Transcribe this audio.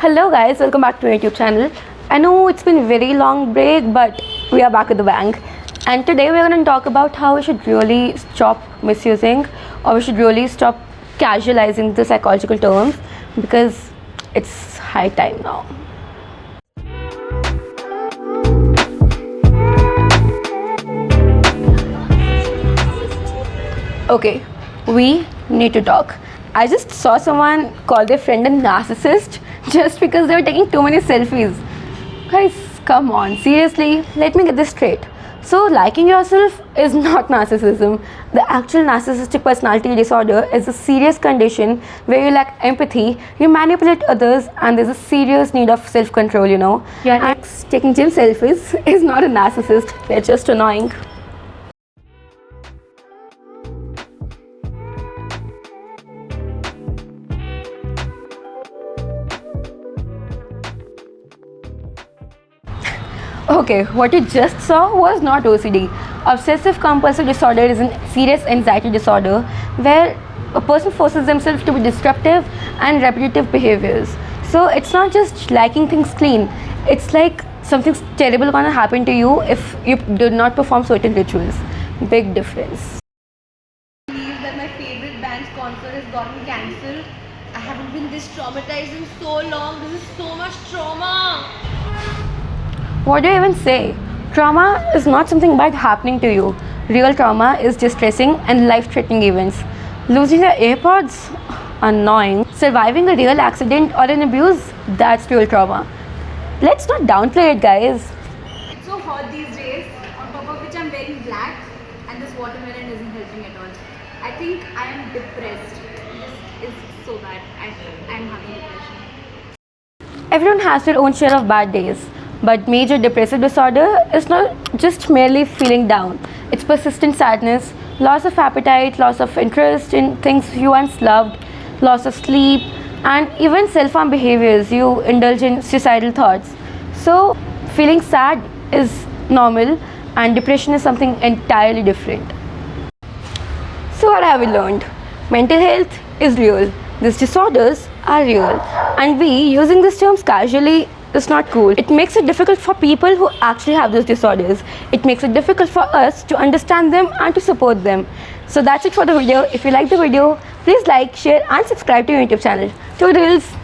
Hello guys, welcome back to my YouTube channel. I know it's been a very long break, but we are back with the bang. And today we're going to talk about how we should really stop misusing, or we should really stop casualizing the psychological terms, because it's high time now. Okay, we need to talk. I just saw someone call their friend a narcissist just because they were taking too many selfies. Guys, come on, seriously, let me get this straight. So, liking yourself is not narcissism. The actual narcissistic personality disorder is a serious condition where you lack empathy, you manipulate others, and there's a serious need of self control, you know. Your ex taking gym selfies is not a narcissist, they're just annoying. Okay, what you just saw was not OCD. Obsessive compulsive disorder is a serious anxiety disorder where a person forces themselves to be disruptive and repetitive behaviors. So it's not just liking things clean, it's like something terrible gonna happen to you if you do not perform certain rituals. Big difference. I believe that my favorite band's concert has gotten cancelled. I haven't been this traumatized in so long. This is so much trauma. What do you even say? Trauma is not something bad happening to you. Real trauma is distressing and life-threatening events. Losing your AirPods? Annoying. Surviving a real accident or an abuse? That's real trauma. Let's not downplay it, guys. It's so hot these days, on top of which I'm wearing black, and this watermelon isn't helping at all. I think I am depressed. This is so bad. I'm having depression. Everyone has their own share of bad days. But major depressive disorder is not just merely feeling down. It's persistent sadness, loss of appetite, loss of interest in things you once loved, loss of sleep, and even self-harm behaviors. You indulge in suicidal thoughts. So, feeling sad is normal, and depression is something entirely different. So, what have we learned? Mental health is real. These disorders are real. And we, using these terms casually, is not cool. It makes it difficult for people who actually have those disorders. It makes it difficult for us to understand them and to support them. So that's it for the video. If you like the video, please like, share and subscribe to our YouTube channel. Toodles!